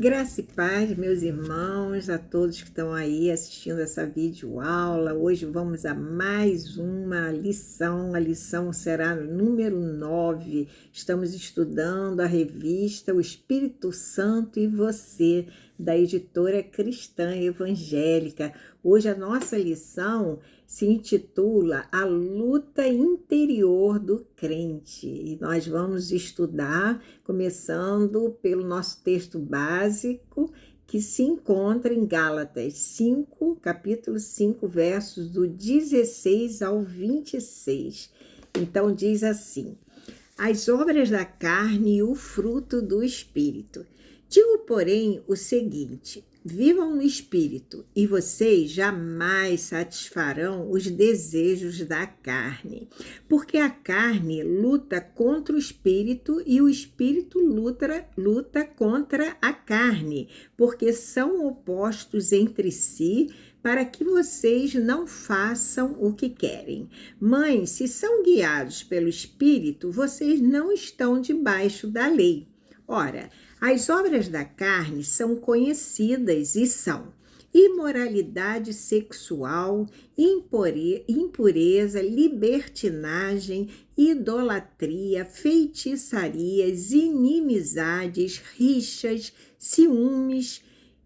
Graça e paz, meus irmãos, a todos que estão aí assistindo essa videoaula. Hoje vamos a mais uma lição. A lição será número 9. Estamos estudando a revista O Espírito Santo e Você, da editora Cristã Evangélica. Hoje a nossa lição se intitula A Luta Interior do Crente. E nós vamos estudar, começando pelo nosso texto básico, que se encontra em Gálatas 5, capítulo 5, versos do 16 ao 26. Então diz assim: as obras da carne e o fruto do Espírito. Digo, porém, o seguinte: vivam no Espírito, e vocês jamais satisfarão os desejos da carne. Porque a carne luta contra o Espírito e o Espírito luta contra a carne, porque são opostos entre si, para que vocês não façam o que querem. Mães, se são guiados pelo Espírito, vocês não estão debaixo da lei. Ora, as obras da carne são conhecidas e são imoralidade sexual, impureza, libertinagem, idolatria, feitiçarias, inimizades, rixas, ciúmes,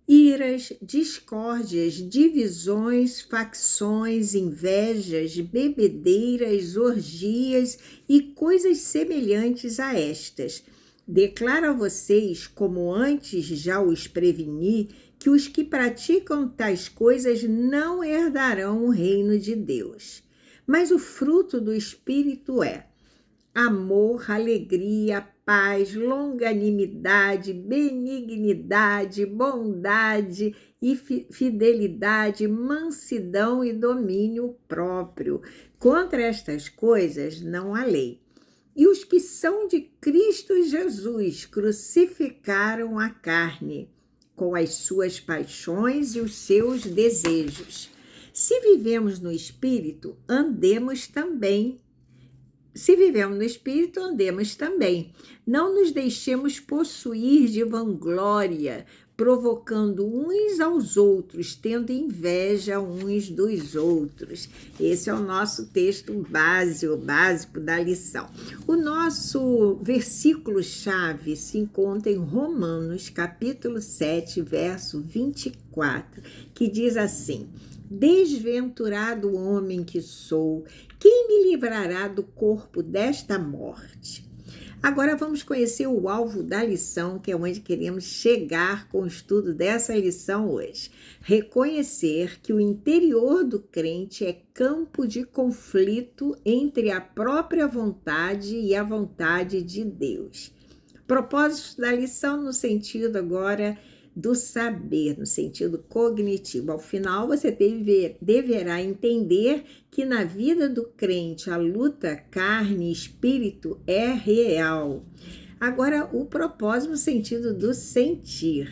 iras, discórdias, divisões, facções, invejas, bebedeiras, orgias e coisas semelhantes a estas. Declaro a vocês, como antes já os preveni, que os que praticam tais coisas não herdarão o reino de Deus. Mas o fruto do Espírito é amor, alegria, paz, longanimidade, benignidade, bondade e fidelidade, mansidão e domínio próprio. Contra estas coisas não há lei. E os que são de Cristo Jesus crucificaram a carne com as suas paixões e os seus desejos. Se vivemos no Espírito, andemos também. Se vivemos no Espírito, andemos também. Não nos deixemos possuir de vanglória, provocando uns aos outros, tendo inveja uns dos outros. Esse é o nosso texto básico da lição. O nosso versículo-chave se encontra em Romanos, capítulo 7, verso 24, que diz assim: desventurado homem que sou, quem me livrará do corpo desta morte? Agora vamos conhecer o alvo da lição, que é onde queremos chegar com o estudo dessa lição hoje. Reconhecer que o interior do crente é campo de conflito entre a própria vontade e a vontade de Deus. Propósito da lição no sentido agora do saber, no sentido cognitivo. Ao final, você deverá entender que na vida do crente a luta carne e espírito é real. Agora, o propósito no sentido do sentir.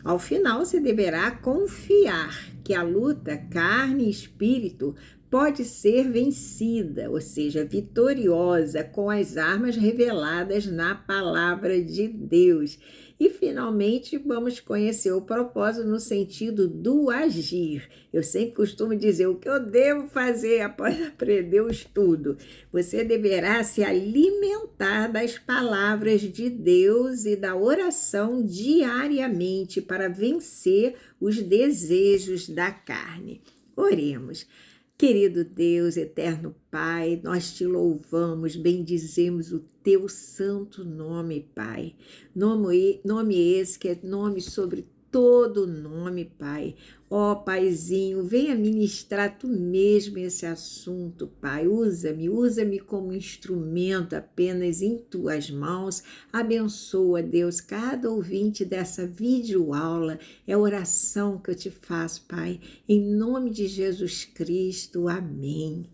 Ao final, você deverá confiar que a luta carne e espírito pode ser vencida, ou seja, vitoriosa, com as armas reveladas na palavra de Deus. E, finalmente, vamos conhecer o propósito no sentido do agir. Eu sempre costumo dizer o que eu devo fazer após aprender o estudo. Você deverá se alimentar das palavras de Deus e da oração diariamente para vencer os desejos da carne. Oremos. Querido Deus, eterno Pai, nós te louvamos, bendizemos o teu santo nome, Pai. Nome esse que é nome sobre todo nome, Pai. Ó Paizinho, venha ministrar tu mesmo esse assunto, Pai. Usa-me como instrumento apenas em tuas mãos. Abençoa, Deus, cada ouvinte dessa videoaula. É a oração que eu te faço, Pai. Em nome de Jesus Cristo, amém.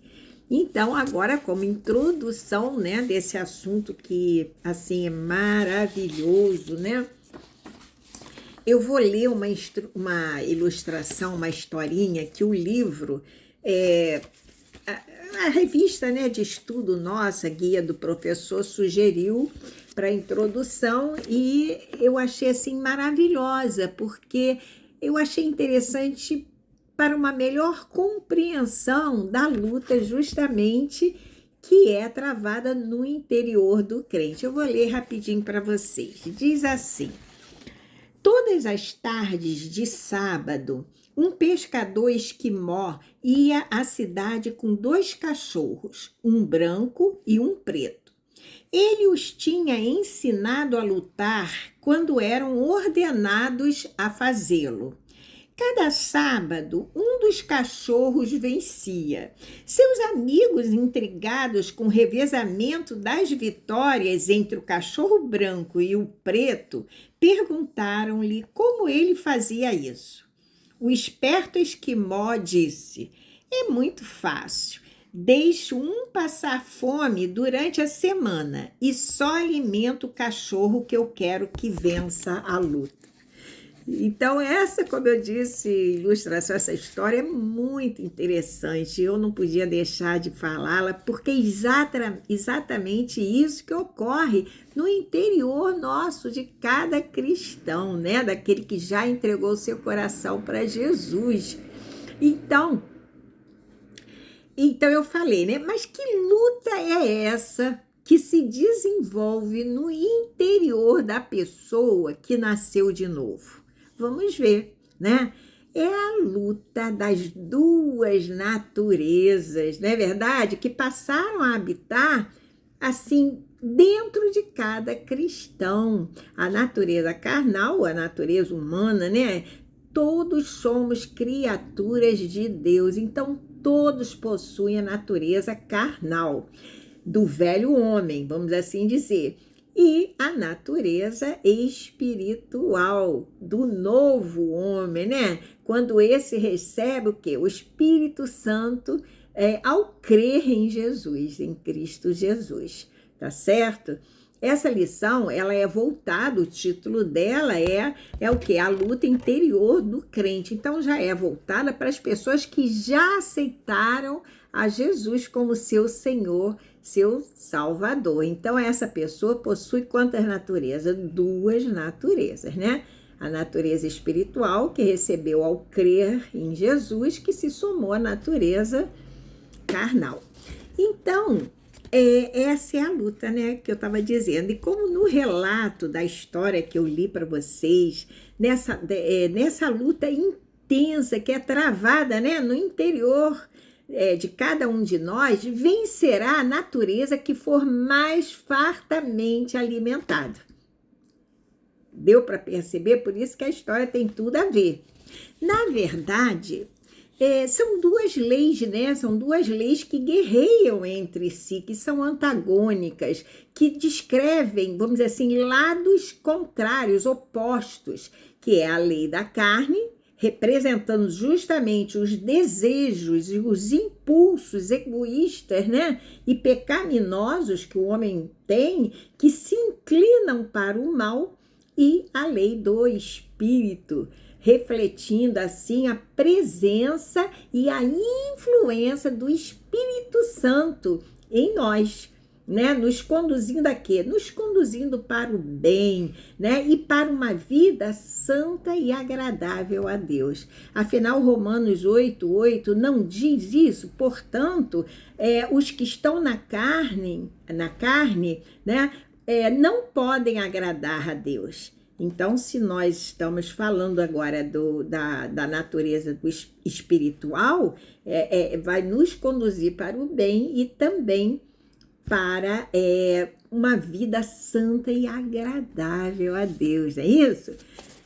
Então, agora, como introdução, né, desse assunto que, assim, é maravilhoso, né? Eu vou ler uma ilustração, uma historinha que o livro, a revista, né, de estudo nossa, Guia do Professor, sugeriu para a introdução e eu achei assim maravilhosa, porque eu achei interessante para uma melhor compreensão da luta justamente que é travada no interior do crente. Eu vou ler rapidinho para vocês. Diz assim: todas as tardes de sábado, um pescador esquimó ia à cidade com 2 cachorros, um branco e um preto. Ele os tinha ensinado a lutar quando eram ordenados a fazê-lo. Cada sábado, um dos cachorros vencia. Seus amigos, intrigados com o revezamento das vitórias entre o cachorro branco e o preto, perguntaram-lhe como ele fazia isso. O esperto esquimó disse: é muito fácil. Deixo um passar fome durante a semana e só alimento o cachorro que eu quero que vença a luta. Então, essa, como eu disse, ilustração, essa história é muito interessante. Eu não podia deixar de falá-la, porque é exatamente isso que ocorre no interior nosso de cada cristão, né? Daquele que já entregou seu coração para Jesus. Então eu falei, né? Mas que luta é essa que se desenvolve no interior da pessoa que nasceu de novo? Vamos ver, né? É a luta das 2 naturezas, não é verdade? Que passaram a habitar, assim, dentro de cada cristão. A natureza carnal, a natureza humana, né? Todos somos criaturas de Deus, então todos possuem a natureza carnal do velho homem, vamos assim dizer, e a natureza espiritual do novo homem, né? Quando esse recebe o quê? O Espírito Santo ao crer em Jesus, em Cristo Jesus, tá certo? Essa lição, ela é voltada, o título dela é o quê? A luta interior do crente. Então, já é voltada para as pessoas que já aceitaram a Jesus como seu Senhor, seu Salvador. Então, essa pessoa possui quantas naturezas? 2 naturezas, né? A natureza espiritual, que recebeu ao crer em Jesus, que se somou à natureza carnal. Então, essa é a luta, né, que eu estava dizendo. E como no relato da história que eu li para vocês, nessa luta intensa que é travada, né, no interior de cada um de nós, vencerá a natureza que for mais fartamente alimentada. Deu para perceber? Por isso que a história tem tudo a ver. Na verdade, são 2 leis, né? São 2 leis que guerreiam entre si, que são antagônicas, que descrevem, vamos dizer assim, lados contrários, opostos, que é a lei da carne, representando justamente os desejos e os impulsos egoístas, né? E pecaminosos que o homem tem, que se inclinam para o mal, e a lei do espírito, refletindo assim a presença e a influência do Espírito Santo em nós, né? Nos conduzindo a quê? Nos conduzindo para o bem, né? E para uma vida santa e agradável a Deus. Afinal, Romanos 8:8 não diz isso. Portanto, os que estão na carne, né? Não podem agradar a Deus. Então, se nós estamos falando agora da natureza do espiritual, vai nos conduzir para o bem e também para uma vida santa e agradável a Deus, não é isso?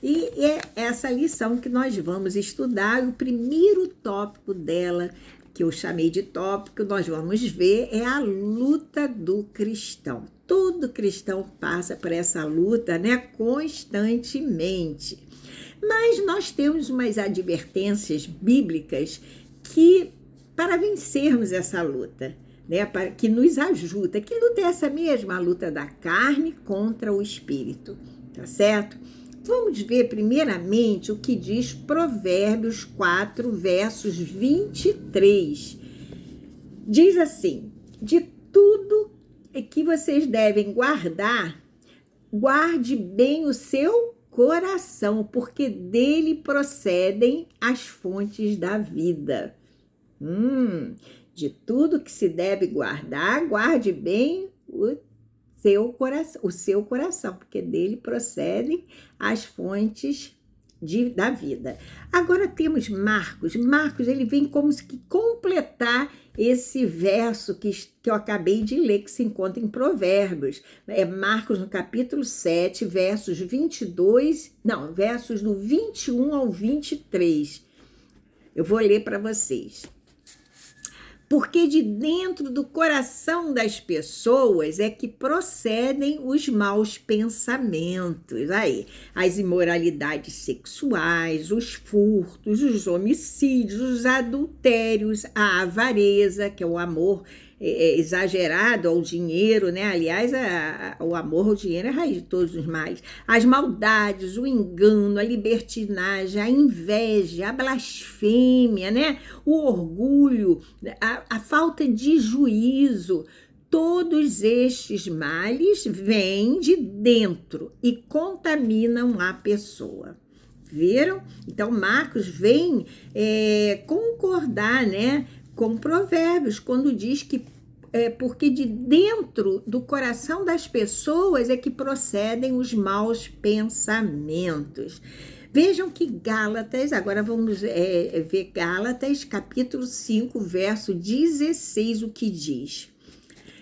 E é essa lição que nós vamos estudar. O primeiro tópico dela, que eu chamei de tópico, nós vamos ver, é a luta do cristão. Todo cristão passa por essa luta, né, constantemente. Mas nós temos umas advertências bíblicas para vencermos essa luta, né, que nos ajuda. Que luta é essa mesma? A luta da carne contra o espírito, tá certo? Vamos ver primeiramente o que diz Provérbios 4, versos 23. Diz assim: de tudo que vocês devem guardar, guarde bem o seu coração, porque dele procedem as fontes da vida. De tudo que se deve guardar, guarde bem o seu coração, porque dele procedem as fontes da vida. Agora temos Marcos. Marcos, ele vem como se completar esse verso que eu acabei de ler, que se encontra em Provérbios. É Marcos, no capítulo 7, versos do 21 ao 23. Eu vou ler para vocês. Porque de dentro do coração das pessoas é que procedem os maus pensamentos. Aí, as imoralidades sexuais, os furtos, os homicídios, os adultérios, a avareza, que é o amor exagerado ao dinheiro, né? Aliás, o amor ao dinheiro é a raiz de todos os males. As maldades, o engano, a libertinagem, a inveja, a blasfêmia, né? O orgulho, a falta de juízo. Todos estes males vêm de dentro e contaminam a pessoa. Viram? Então, Marcos vem concordar, né, com Provérbios, quando diz que porque de dentro do coração das pessoas é que procedem os maus pensamentos. Vejam que Gálatas, agora vamos ver Gálatas, capítulo 5, verso 16, o que diz.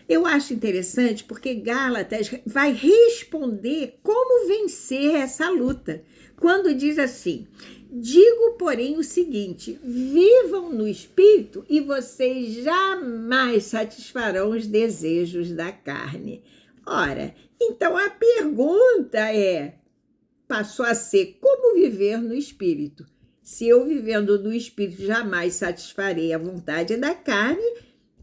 Eu acho interessante porque Gálatas vai responder como vencer essa luta. Quando diz assim: digo, porém, o seguinte: vivam no Espírito e vocês jamais satisfarão os desejos da carne. Ora, então a pergunta passou a ser: como viver no Espírito? Se eu vivendo no Espírito jamais satisfarei a vontade da carne,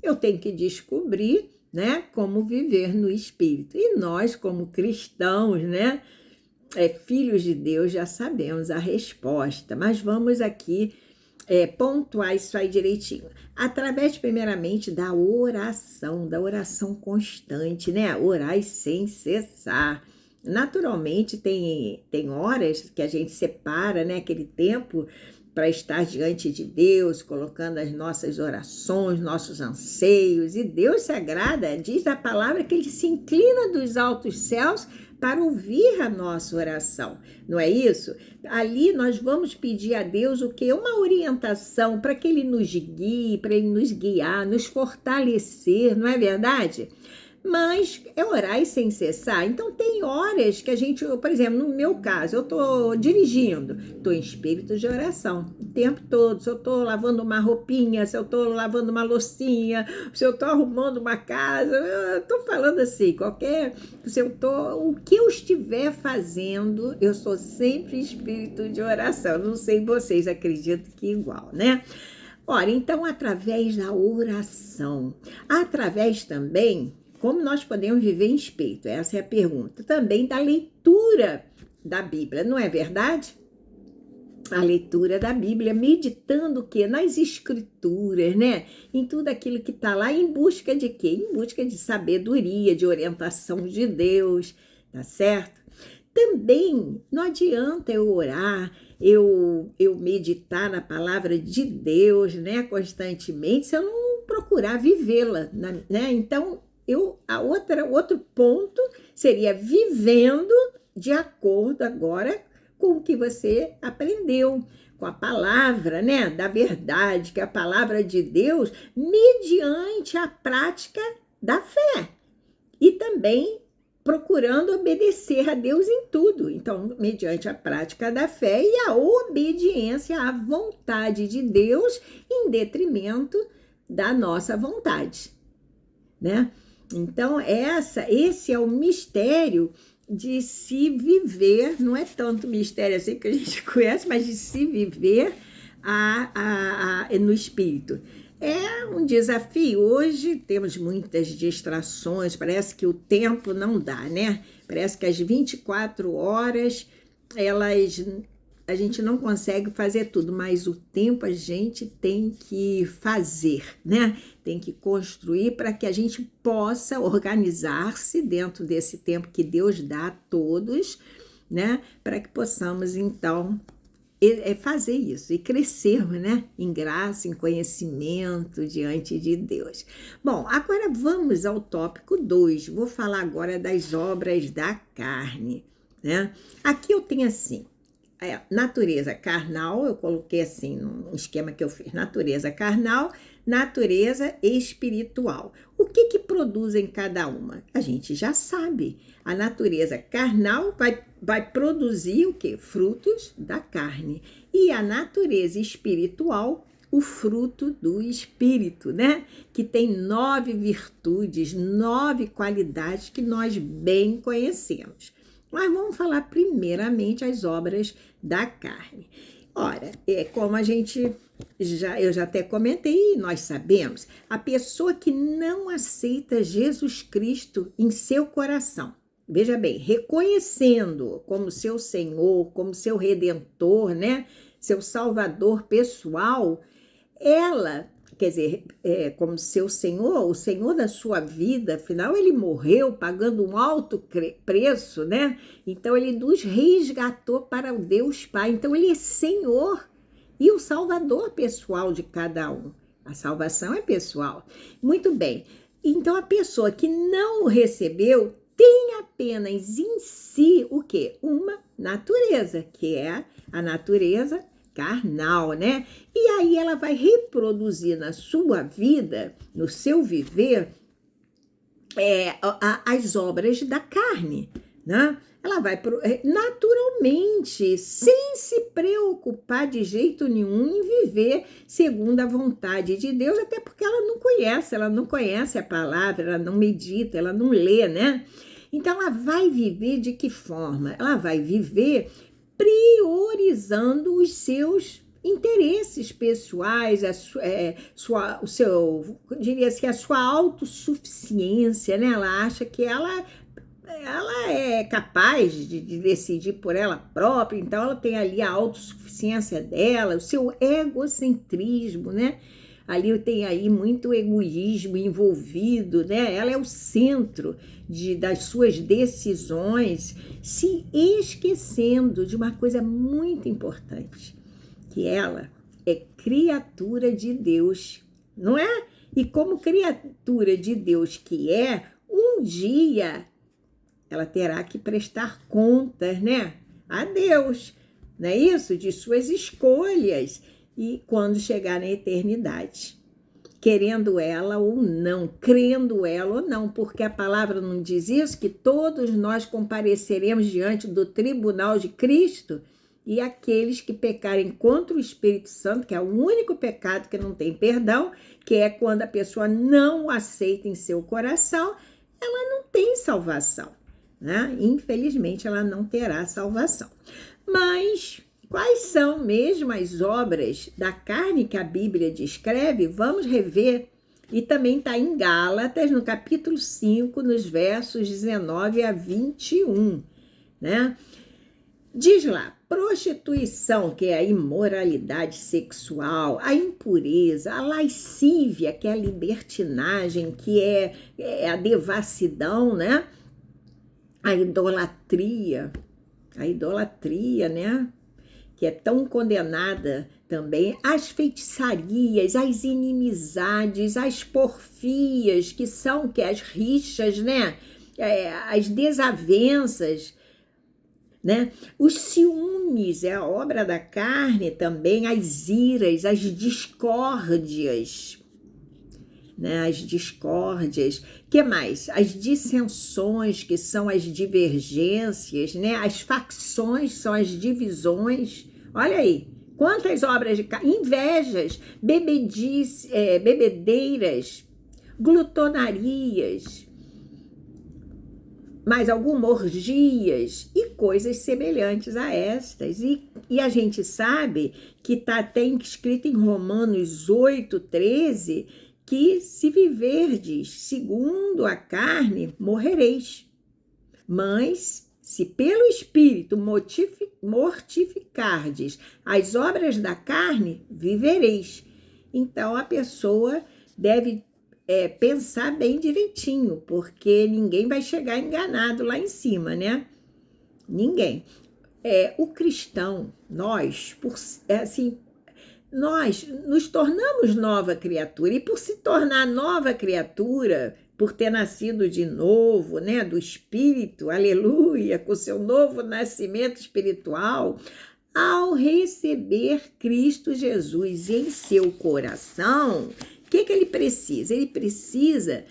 eu tenho que descobrir, né, como viver no Espírito. E nós, como cristãos, né, filhos de Deus, já sabemos a resposta, mas vamos aqui pontuar isso aí direitinho. Através, primeiramente, da oração constante, né? Orai sem cessar. Naturalmente, tem horas que a gente separa, né, aquele tempo para estar diante de Deus, colocando as nossas orações, nossos anseios, e Deus se agrada, diz a palavra que Ele se inclina dos altos céus para ouvir a nossa oração, não é isso? Ali nós vamos pedir a Deus o quê? Uma orientação para que Ele nos guie, para Ele nos guiar, nos fortalecer, não é verdade? Mas é orar e sem cessar. Então tem horas que a gente, por exemplo, no meu caso, eu estou dirigindo, estou em espírito de oração o tempo todo. Se eu estou lavando uma roupinha, se eu estou lavando uma loucinha, se eu estou arrumando uma casa, eu estou falando assim, o que eu estiver fazendo, eu sou sempre espírito de oração. Não sei vocês, acredito que igual, né? Ora, então através da oração, através também, como nós podemos viver em espírito? Essa é a pergunta. Também da leitura da Bíblia, não é verdade? A leitura da Bíblia, meditando o quê? Nas escrituras, né? Em tudo aquilo que está lá, em busca de quê? Em busca de sabedoria, de orientação de Deus, tá certo? Também não adianta eu orar, eu meditar na palavra de Deus, né, constantemente, se eu não procurar vivê-la, né? Então, outro ponto seria vivendo de acordo agora com o que você aprendeu, com a palavra, né, da verdade, que é a palavra de Deus, mediante a prática da fé. E também procurando obedecer a Deus em tudo. Então, mediante a prática da fé e a obediência à vontade de Deus em detrimento da nossa vontade, né? Então, esse é o mistério de se viver, não é tanto mistério assim que a gente conhece, mas de se viver no Espírito. É um desafio. Hoje temos muitas distrações, parece que o tempo não dá, né? Parece que as 24 horas, elas a gente não consegue fazer tudo, mas o tempo a gente tem que fazer, né? Tem que construir para que a gente possa organizar-se dentro desse tempo que Deus dá a todos, né? Para que possamos, então, fazer isso e crescermos, né? Em graça, em conhecimento diante de Deus. Bom, agora vamos ao tópico 2. Vou falar agora das obras da carne, né? Aqui eu tenho assim, natureza carnal, eu coloquei assim no esquema que eu fiz, natureza carnal, natureza espiritual. O que produzem cada uma? A gente já sabe. A natureza carnal vai produzir o quê? Frutos da carne. E a natureza espiritual, o fruto do espírito, né? Que tem 9 virtudes, 9 qualidades que nós bem conhecemos. Mas vamos falar primeiramente as obras da carne. Ora, como eu já até comentei, nós sabemos, a pessoa que não aceita Jesus Cristo em seu coração, veja bem, reconhecendo como seu Senhor, como seu Redentor, né, seu Salvador pessoal, ela, quer dizer, como seu Senhor, o Senhor da sua vida, afinal ele morreu pagando um alto preço, né? Então ele nos resgatou para o Deus Pai, então ele é Senhor e o Salvador pessoal de cada um. A salvação é pessoal. Muito bem, então a pessoa que não o recebeu tem apenas em si o quê? Uma natureza, que é a natureza carnal, né? E aí ela vai reproduzir na sua vida, no seu viver, as obras da carne, né? Ela vai naturalmente, sem se preocupar de jeito nenhum em viver segundo a vontade de Deus, até porque ela não conhece a palavra, ela não medita, ela não lê, né? Então ela vai viver de que forma? Ela vai viver priorizando os seus interesses pessoais, diria assim, a sua autossuficiência, né? Ela acha que ela é capaz de decidir por ela própria, então ela tem ali a autossuficiência dela, o seu egocentrismo, né? Ali tem aí muito egoísmo envolvido, né? Ela é o centro das suas decisões, se esquecendo de uma coisa muito importante, que ela é criatura de Deus, não é? E como criatura de Deus que é, um dia ela terá que prestar contas, né? A Deus, não é isso? De suas escolhas. E quando chegar na eternidade, querendo ela ou não, crendo ela ou não, porque a palavra não diz isso, que todos nós compareceremos diante do tribunal de Cristo, e aqueles que pecarem contra o Espírito Santo, que é o único pecado que não tem perdão, que é quando a pessoa não o aceita em seu coração, ela não tem salvação, né? Infelizmente, ela não terá salvação. Mas quais são mesmo as obras da carne que a Bíblia descreve? Vamos rever. E também está em Gálatas, no capítulo 5, nos versos 19 a 21, né? Diz lá, prostituição, que é a imoralidade sexual, a impureza, a lascívia, que é a libertinagem, que é a devassidão, né? A idolatria, né? Que é tão condenada também, as feitiçarias, as inimizades, as porfias, que são as rixas, né? As desavenças, né? Os ciúmes é a obra da carne também, as iras, as discórdias, né? As discórdias, que mais? As dissensões, que são as divergências, né? As facções são as divisões. Olha aí, quantas obras de carne, invejas, bebedeiras, glutonarias, mais algumas orgias e coisas semelhantes a estas. E a gente sabe que está até escrito em Romanos 8:13, que se viverdes segundo a carne, morrereis. Mas se pelo Espírito mortificardes as obras da carne, vivereis. Então, a pessoa deve pensar bem direitinho, porque ninguém vai chegar enganado lá em cima, né? Ninguém. O cristão, nós nos tornamos nova criatura, e por se tornar nova criatura, por ter nascido de novo, né, do Espírito, aleluia, com seu novo nascimento espiritual, ao receber Cristo Jesus em seu coração, o que ele precisa? Ele precisa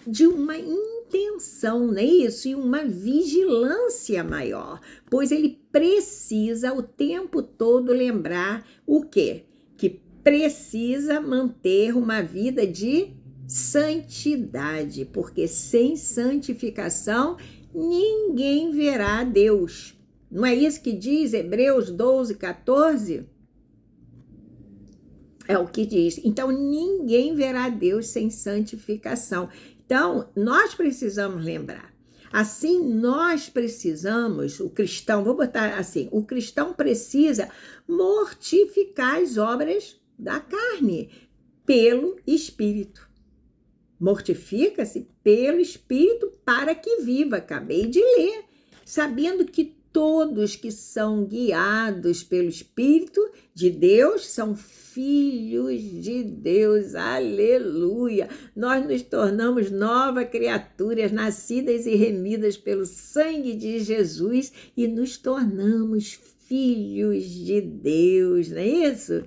de uma intenção, não é isso? E uma vigilância maior, pois ele precisa o tempo todo lembrar o quê? Que precisa manter uma vida de santidade, porque sem santificação ninguém verá Deus. Não é isso que diz Hebreus 12, 14? É o que diz. Então, ninguém verá Deus sem santificação. Então, nós precisamos lembrar. Assim, nós precisamos, o cristão, vou botar assim, o cristão precisa mortificar as obras da carne pelo Espírito. Mortifica-se pelo Espírito para que viva. Acabei de ler. Sabendo que todos que são guiados pelo Espírito de Deus são filhos de Deus. Aleluia! Nós nos tornamos novas criaturas, nascidas e remidas pelo sangue de Jesus, e nos tornamos filhos de Deus, não é isso?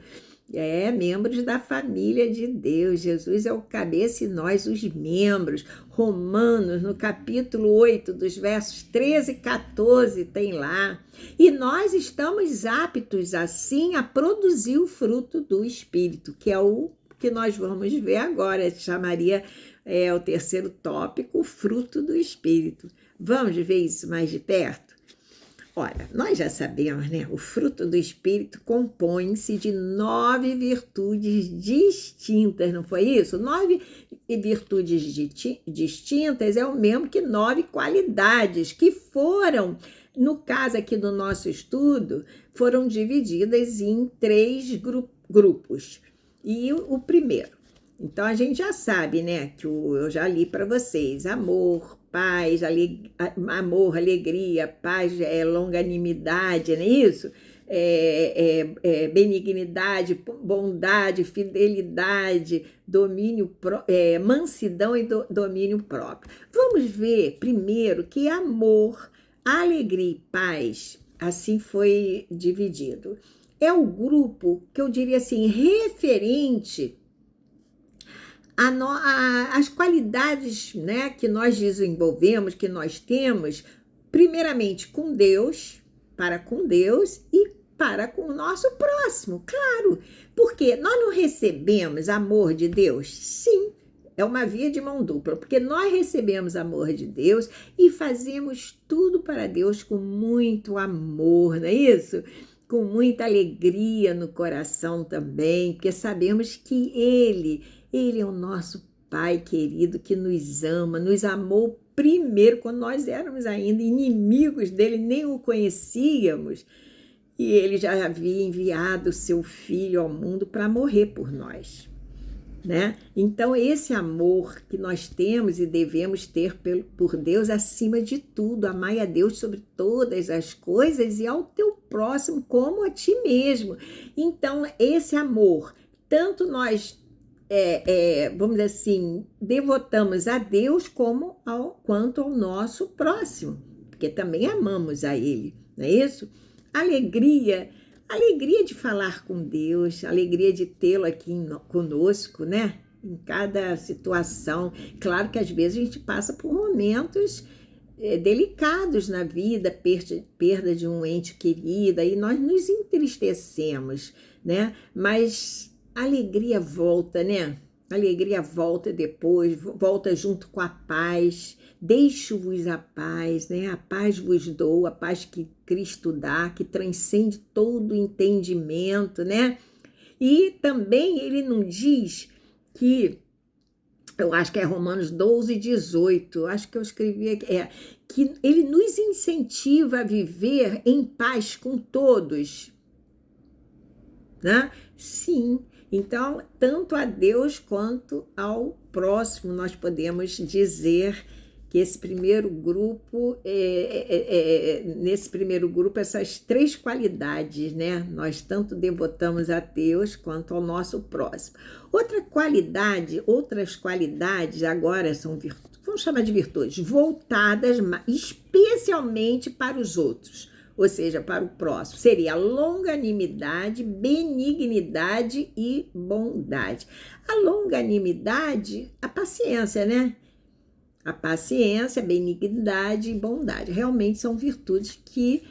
Membros da família de Deus. Jesus é o cabeça e nós os membros. Romanos, no capítulo 8, dos versos 13 e 14, tem lá. E nós estamos aptos, assim, a produzir o fruto do Espírito, que é o que nós vamos ver agora. Chamaria o terceiro tópico, o fruto do Espírito. Vamos ver isso mais de perto? Ora, nós já sabemos, né? O fruto do Espírito compõe-se de 9 virtudes distintas, não foi isso? 9 virtudes distintas é o mesmo que 9 qualidades, que foram, no caso aqui do nosso estudo, foram divididas em 3 grupos. E o primeiro, então a gente já sabe, né? Que eu já li para vocês: amor, paz, amor, alegria, paz, longanimidade, não é isso? Benignidade, bondade, fidelidade, domínio, mansidão e domínio próprio. Vamos ver primeiro que amor, alegria e paz, assim foi dividido. É o grupo que eu diria assim, referente as qualidades, né, que nós desenvolvemos, que nós temos, primeiramente com Deus, para com Deus e para com o nosso próximo, claro, porque nós não recebemos amor de Deus? Sim, é uma via de mão dupla, porque nós recebemos amor de Deus e fazemos tudo para Deus com muito amor, não é isso? Com muita alegria no coração também, porque sabemos que Ele é o nosso Pai querido que nos ama, nos amou primeiro quando nós éramos ainda inimigos dele, nem o conhecíamos. E ele já havia enviado o seu Filho ao mundo para morrer por nós, né? Então, esse amor que nós temos e devemos ter por Deus acima de tudo, amai a Deus sobre todas as coisas e ao teu próximo como a ti mesmo. Então, esse amor, tanto nós vamos dizer assim, devotamos a Deus quanto ao nosso próximo, porque também amamos a Ele, não é isso? Alegria de falar com Deus, alegria de tê-lo aqui conosco, né? Em cada situação. Claro que às vezes a gente passa por momentos delicados na vida, perda de um ente querido, aí nós nos entristecemos, né? Mas a alegria volta, né? A alegria volta depois, volta junto com a paz. Deixo-vos a paz, né? A paz vos dou, a paz que Cristo dá, que transcende todo entendimento, né? E também ele não diz que eu acho que é Romanos 12, 18, acho que eu escrevi aqui, que ele nos incentiva a viver em paz com todos, né? Sim, então, tanto a Deus quanto ao próximo, nós podemos dizer que esse primeiro grupo, nesse primeiro grupo, essas três qualidades, né? Nós tanto devotamos a Deus quanto ao nosso próximo. Outras qualidades agora são virtudes, vamos chamar de virtudes, voltadas especialmente para os outros, ou seja, para o próximo. Seria a longanimidade, benignidade e bondade. A longanimidade, a paciência, né? A paciência, benignidade e bondade realmente são virtudes que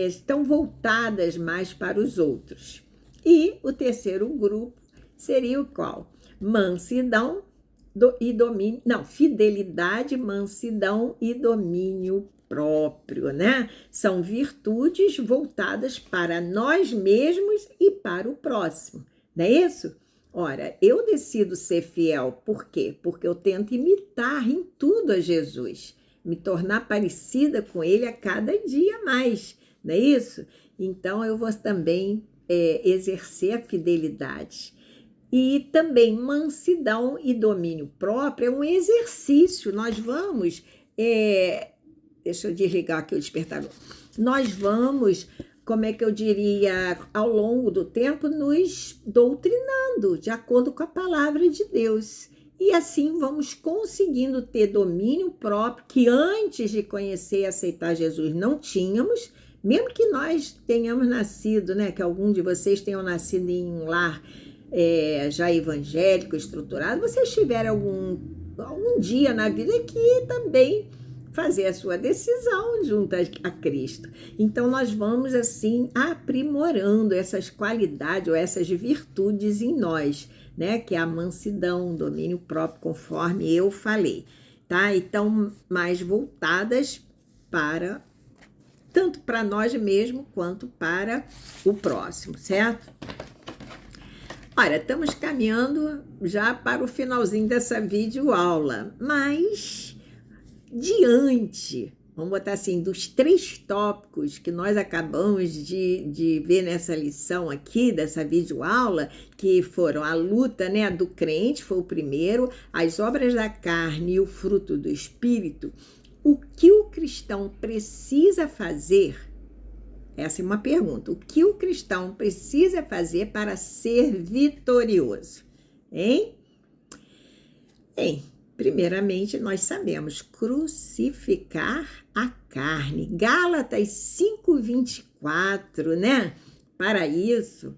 estão voltadas mais para os outros. E o terceiro grupo seria o qual? Mansidão e domínio, não, fidelidade, mansidão e domínio próprio, né? São virtudes voltadas para nós mesmos e para o próximo, não é isso? Ora, eu decido ser fiel, por quê? Porque eu tento imitar em tudo a Jesus, me tornar parecida com Ele a cada dia mais, não é isso? Então, eu vou também exercer a fidelidade. E também mansidão e domínio próprio é um exercício, nós vamos... deixa eu desligar aqui o despertador. Nós vamos, como é que eu diria, ao longo do tempo, nos doutrinando de acordo com a palavra de Deus. E assim vamos conseguindo ter domínio próprio, que antes de conhecer e aceitar Jesus não tínhamos, mesmo que nós tenhamos nascido, né, que algum de vocês tenham nascido em um lar já evangélico, estruturado, vocês tiveram algum dia na vida que também fazer a sua decisão junto a Cristo. Então, nós vamos, assim, aprimorando essas qualidades ou essas virtudes em nós, né? Que é a mansidão, o domínio próprio, conforme eu falei, tá? Então, mais voltadas para, tanto para nós mesmos, quanto para o próximo, certo? Olha, estamos caminhando já para o finalzinho dessa videoaula, mas... diante, vamos botar assim, dos 3 tópicos que nós acabamos de ver nessa lição aqui, dessa videoaula, que foram a luta, né, do crente, foi o primeiro, as obras da carne e o fruto do Espírito, o que o cristão precisa fazer? Essa é uma pergunta. O que o cristão precisa fazer para ser vitorioso? Hein? Primeiramente, nós sabemos crucificar a carne. Gálatas 5:24, né? Para isso,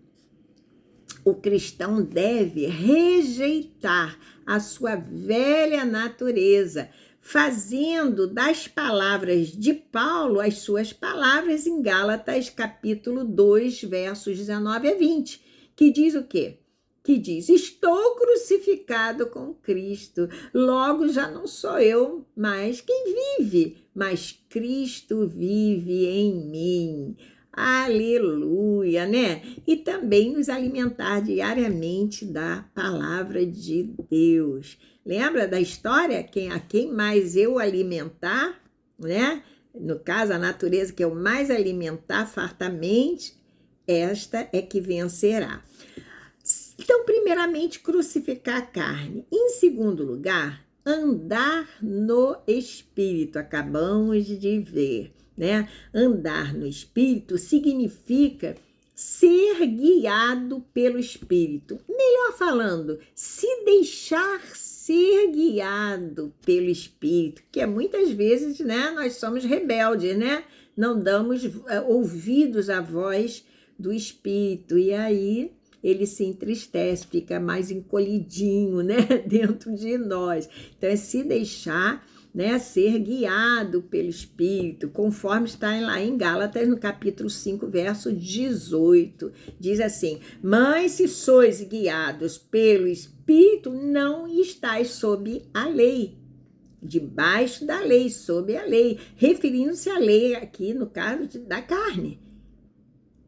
o cristão deve rejeitar a sua velha natureza, fazendo das palavras de Paulo as suas palavras em Gálatas capítulo 2, versos 19 a 20, que diz o quê? Que diz, estou crucificado com Cristo, logo já não sou eu, mas quem vive, mas Cristo vive em mim. Aleluia, né? E também nos alimentar diariamente da palavra de Deus. Lembra da história? A quem mais eu alimentar, né? No caso, a natureza que eu mais alimentar fartamente, esta é que vencerá. Então, primeiramente, crucificar a carne. Em segundo lugar, andar no Espírito. Acabamos de ver, né? Andar no Espírito significa ser guiado pelo Espírito. Melhor falando, se deixar ser guiado pelo Espírito, que muitas vezes, né, nós somos rebeldes, né? Não damos ouvidos à voz do Espírito, e aí ele se entristece, fica mais encolhidinho, né, dentro de nós. Então, é se deixar, né, ser guiado pelo Espírito, conforme está lá em Gálatas, no capítulo 5, verso 18. Diz assim, mas se sois guiados pelo Espírito, não estáis sob a lei. Debaixo da lei, sob a lei. Referindo-se à lei aqui, no caso da carne.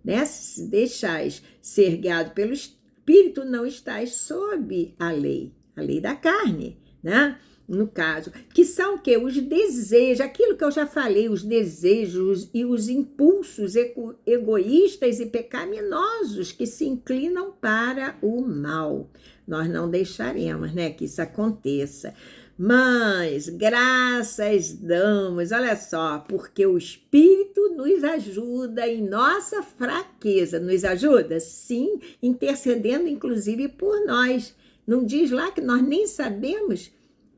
Né? Se deixais ser guiado pelo Espírito, não estáis sob a lei. A lei da carne, né? No caso, que são o quê? Os desejos, aquilo que eu já falei, os desejos e os impulsos egoístas e pecaminosos que se inclinam para o mal. Nós não deixaremos, né, que isso aconteça. Mas graças damos, olha só, porque o Espírito nos ajuda em nossa fraqueza. Nos ajuda? Sim, intercedendo inclusive por nós. Não diz lá que nós nem sabemos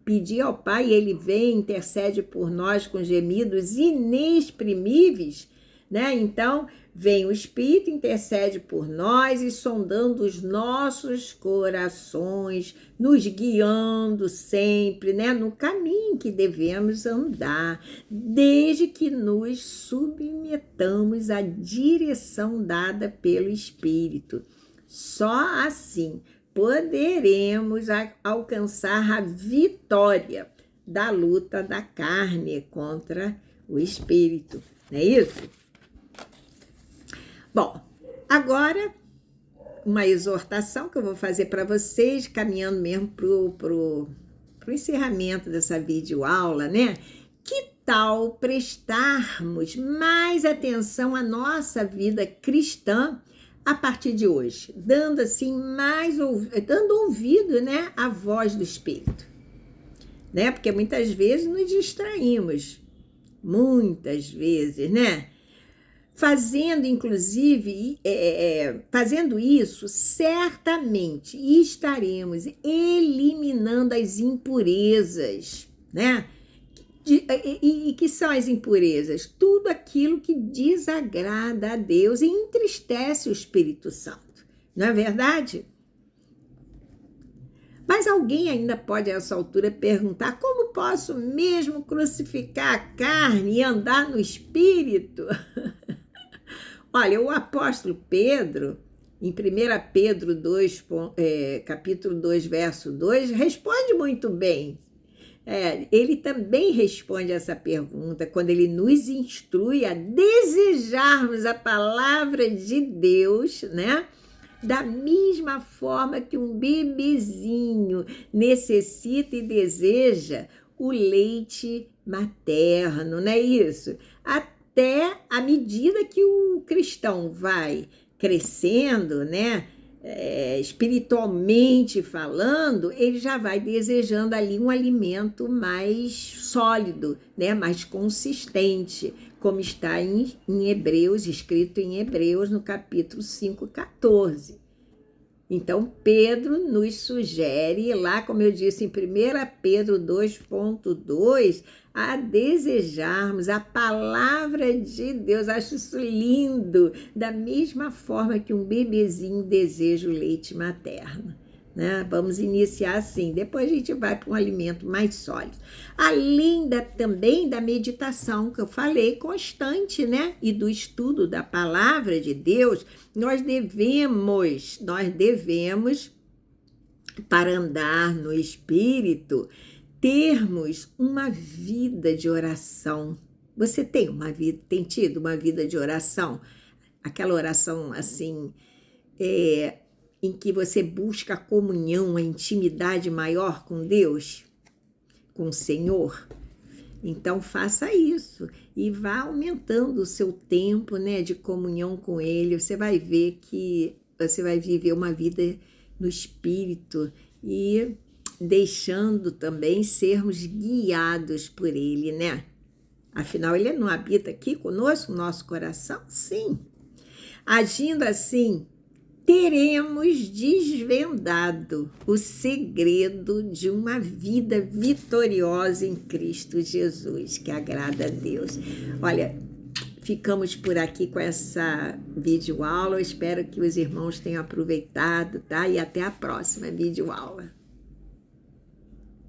pedir ao Pai, e Ele vem, intercede por nós com gemidos inexprimíveis, né? Então, vem o Espírito, intercede por nós e sondando os nossos corações, nos guiando sempre, né? No caminho que devemos andar, desde que nos submetamos à direção dada pelo Espírito. Só assim poderemos alcançar a vitória da luta da carne contra o espírito, não é isso? Bom, agora uma exortação que eu vou fazer para vocês, caminhando mesmo pro encerramento dessa videoaula, né? Que tal prestarmos mais atenção à nossa vida cristã a partir de hoje, dando assim dando ouvido, né, à voz do Espírito, né? Porque muitas vezes nos distraímos, muitas vezes, né? Fazendo, inclusive, fazendo isso, certamente estaremos eliminando as impurezas, né? E que são as impurezas? Tudo aquilo que desagrada a Deus e entristece o Espírito Santo. Não é verdade? Mas alguém ainda pode, a essa altura, perguntar: como posso mesmo crucificar a carne e andar no Espírito? Olha, o apóstolo Pedro, em 1 Pedro 2, capítulo 2, verso 2, responde muito bem. Ele também responde essa pergunta quando ele nos instrui a desejarmos a palavra de Deus, né? Da mesma forma que um bebezinho necessita e deseja o leite materno, não é isso? Até à medida que o cristão vai crescendo, né? Espiritualmente falando, ele já vai desejando ali um alimento mais sólido, né, mais consistente, como está em Hebreus, escrito em Hebreus no capítulo 5:14. Então, Pedro nos sugere, lá como eu disse em 1 Pedro 2,2, a desejarmos a palavra de Deus. Acho isso lindo, da mesma forma que um bebezinho deseja o leite materno, né? Vamos iniciar assim, depois a gente vai para um alimento mais sólido. Além também da meditação que eu falei, constante, né? E do estudo da palavra de Deus, nós devemos, para andar no Espírito, termos uma vida de oração. Você tem tido uma vida de oração? Aquela oração assim, em que você busca a comunhão, a intimidade maior com Deus, com o Senhor? Então faça isso e vá aumentando o seu tempo, né, de comunhão com Ele. Você vai ver que você vai viver uma vida no Espírito e deixando também sermos guiados por Ele, né? Afinal, Ele não habita aqui conosco, no nosso coração? Sim. Agindo assim, teremos desvendado o segredo de uma vida vitoriosa em Cristo Jesus, que agrada a Deus. Olha, ficamos por aqui com essa videoaula. Eu espero que os irmãos tenham aproveitado, tá? E até a próxima videoaula.